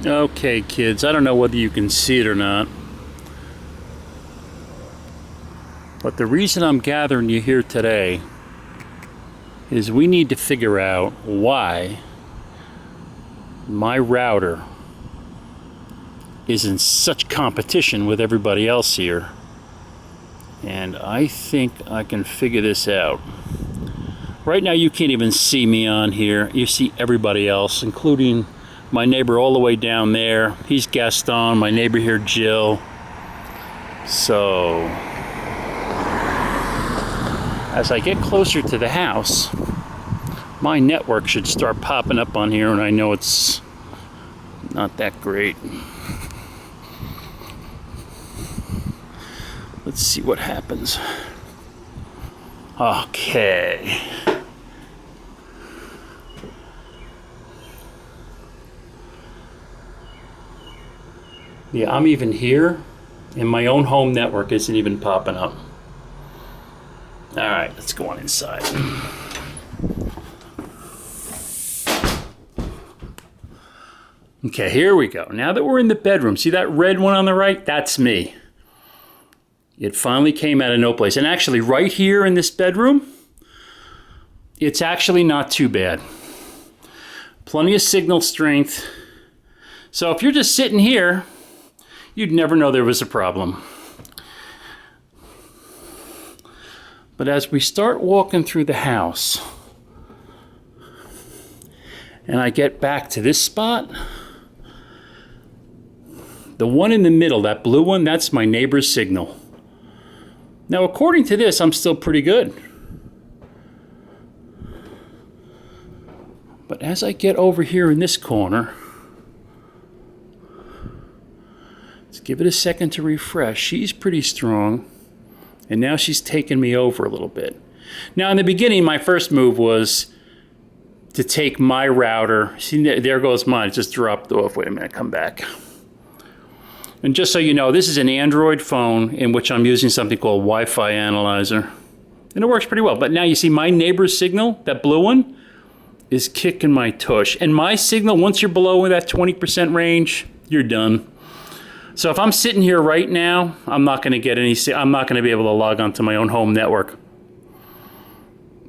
Okay, kids, I don't know whether you can see it or not, but the reason I'm gathering you here today is we need to figure out why my router is in such competition with everybody else here. And I think I can figure this out. Right now you can't even see me on here. You see everybody else, including my neighbor all the way down there. He's Gaston, my neighbor here, Jill. So, as I get closer to the house, my network should start popping up on here, and I know it's not that great. Let's see what happens. Okay. Yeah, I'm even here, and my own home network isn't even popping up. All right, let's go on inside. Okay, here we go. Now that we're in the bedroom, see that red one on the right? That's me. It finally came out of no place. And actually, right here in this bedroom, it's actually not too bad. Plenty of signal strength. So if you're just sitting here, you'd never know there was a problem. But as we start walking through the house, and I get back to this spot, the one in the middle, that blue one, that's my neighbor's signal. Now, according to this, I'm still pretty good. But as I get over here in this corner, let's give it a second to refresh. She's pretty strong, and now she's taken me over a little bit. Now, in the beginning, my first move was to take my router. See, there goes mine. It just dropped off. Wait a minute, come back. And just so you know, this is an Android phone in which I'm using something called Wi-Fi Analyzer. And it works pretty well. But now you see my neighbor's signal, that blue one, is kicking my tush. And my signal, once you're below that 20% range, you're done. So if I'm sitting here right now, I'm not going to get any, I'm not going to be able to log onto my own home network.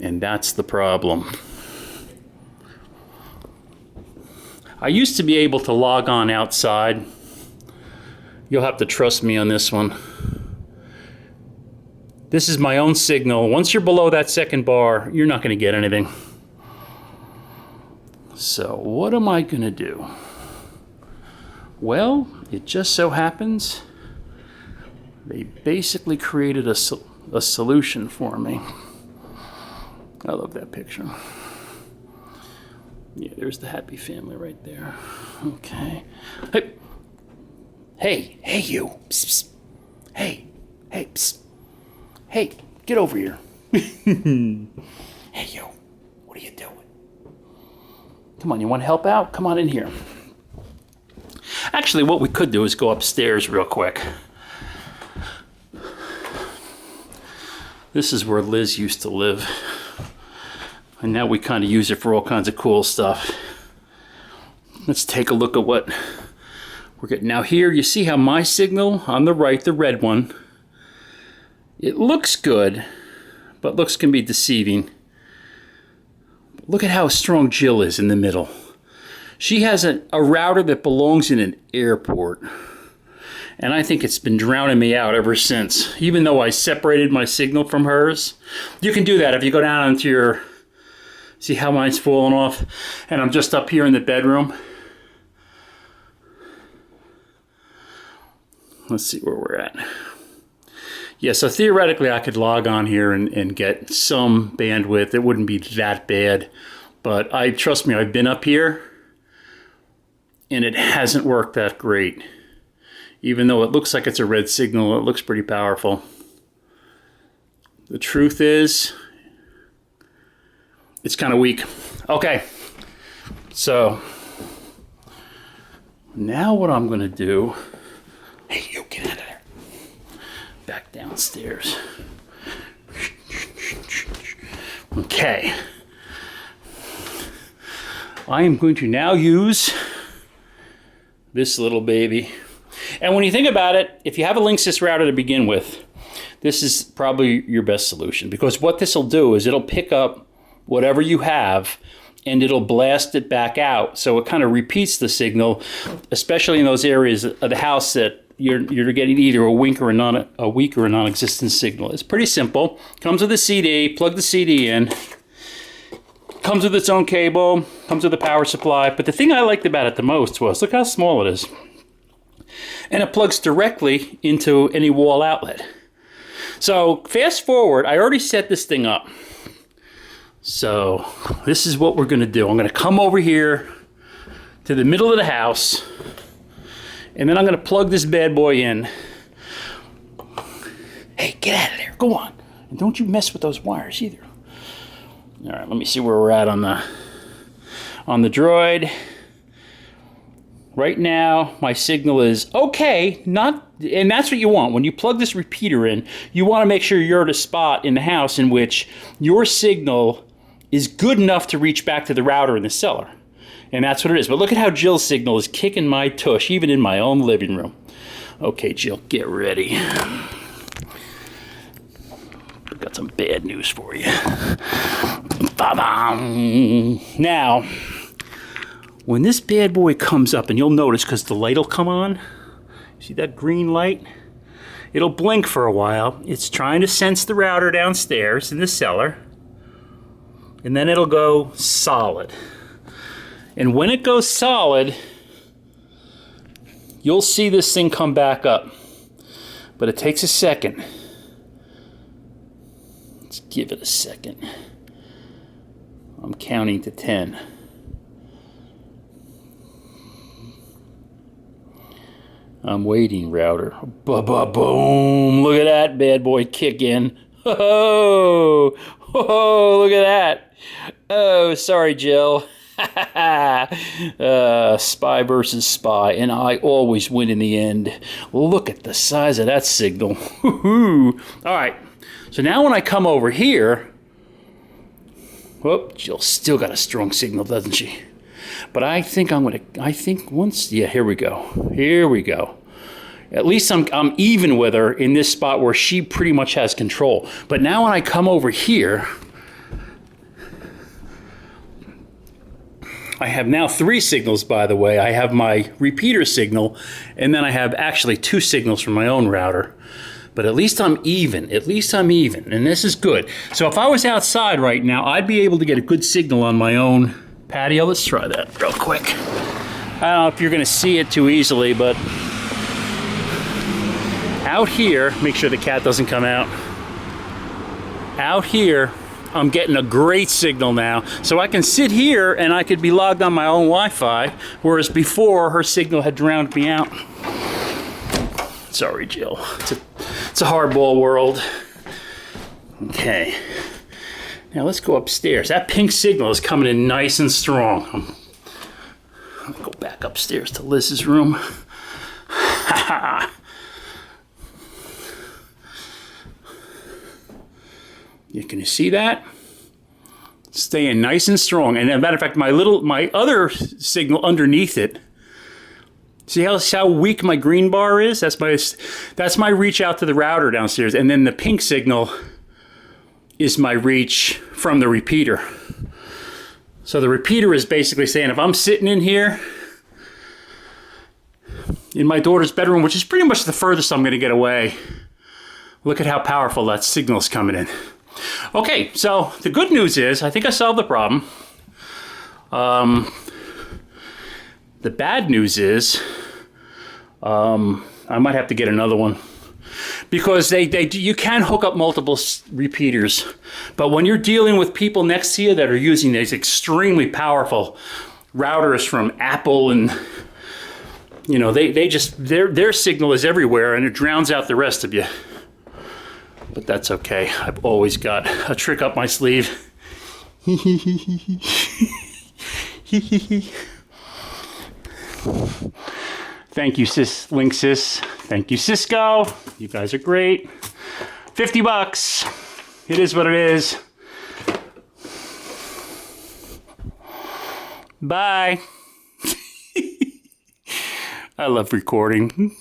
And that's the problem. I used to be able to log on outside. You'll have to trust me on this one. This is my own signal. Once you're below that second bar, you're not going to get anything. So what am I going to do? Well, it just so happens they basically created a solution for me. I love that picture. Yeah, there's the happy family right there. Okay. Hey, you. Psst, psst. Hey, psst. Hey, get over here. Hey, you. What are you doing? Come on, you want to help out? Come on in here. Actually, what we could do is go upstairs real quick. This is where Liz used to live. And now we kind of use it for all kinds of cool stuff. Let's take a look at what we're getting. Now here, you see how my signal on the right, the red one, it looks good, but looks can be deceiving. Look at how strong Jill is in the middle. She has a router that belongs in an airport. And I think it's been drowning me out ever since. Even though I separated my signal from hers. You can do that if you go down into your... See how mine's falling off? And I'm just up here in the bedroom. Let's see where we're at. Yeah, so theoretically I could log on here and get some bandwidth. It wouldn't be that bad. But trust me, I've been up here and it hasn't worked that great. Even though it looks like it's a red signal, it looks pretty powerful. The truth is, it's kind of weak. Okay, so now what I'm gonna do, hey, you get out of there. Back downstairs. Okay. I am going to now use this little baby. And when you think about it, if you have a Linksys router to begin with, this is probably your best solution, because what this will do is it'll pick up whatever you have and it'll blast it back out. So it kind of repeats the signal, especially in those areas of the house that you're getting either a weak or a non-existent signal. It's pretty simple. Comes with a CD, plug the CD in. Comes with its own cable, comes with a power supply. But the thing I liked about it the most was, look how small it is. And it plugs directly into any wall outlet. So fast forward, I already set this thing up. So this is what we're gonna do. I'm gonna come over here to the middle of the house, and then I'm gonna plug this bad boy in. Hey, get out of there, go on. And don't you mess with those wires either. All right, let me see where we're at on the Droid. Right now, my signal is okay, and that's what you want. When you plug this repeater in, you want to make sure you're at a spot in the house in which your signal is good enough to reach back to the router in the cellar. And that's what it is. But look at how Jill's signal is kicking my tush, even in my own living room. Okay, Jill, get ready. I've got some bad news for you. Ba-bam. Now, when this bad boy comes up, and you'll notice because the light will come on, see that green light? It'll blink for a while. It's trying to sense the router downstairs in the cellar, and then it'll go solid. And when it goes solid, you'll see this thing come back up. But it takes a second. Let's give it a second. I'm counting to 10. I'm waiting, router. Ba-ba-boom. Look at that bad boy kick in. Oh, look at that. Oh, sorry, Jill. Spy versus spy, and I always win in the end. Look at the size of that signal. All right, so now when I come over here, whoop, Jill still got a strong signal, doesn't she? But I think yeah, here we go. At least I'm even with her in this spot where she pretty much has control. But now when I come over here, I have now 3 signals, by the way. I have my repeater signal, and then I have actually 2 signals from my own router. But at least I'm even. And this is good. So if I was outside right now, I'd be able to get a good signal on my own patio. Let's try that real quick. I don't know if you're going to see it too easily, but out here, make sure the cat doesn't come out. Out here, I'm getting a great signal now. So I can sit here and I could be logged on my own Wi-Fi, whereas before her signal had drowned me out. Sorry, Jill. It's a hardball world. Okay. Now let's go upstairs. That pink signal is coming in nice and strong. I'm gonna go back upstairs to Liz's room. Can you see that? Staying nice and strong. And as a matter of fact, my other signal underneath it, see how weak my green bar is? That's my reach out to the router downstairs. And then the pink signal is my reach from the repeater. So the repeater is basically saying if I'm sitting in here in my daughter's bedroom, which is pretty much the furthest I'm going to get away, look at how powerful that signal's coming in. Okay, so the good news is I think I solved the problem. The bad news is I might have to get another one, because you can hook up multiple repeaters, but when you're dealing with people next to you that are using these extremely powerful routers from Apple, and you know their signal is everywhere and it drowns out the rest of you. But that's okay. I've always got a trick up my sleeve. Thank you, Linksys. Thank you, Cisco. You guys are great. $50. It is what it is. Bye. I love recording.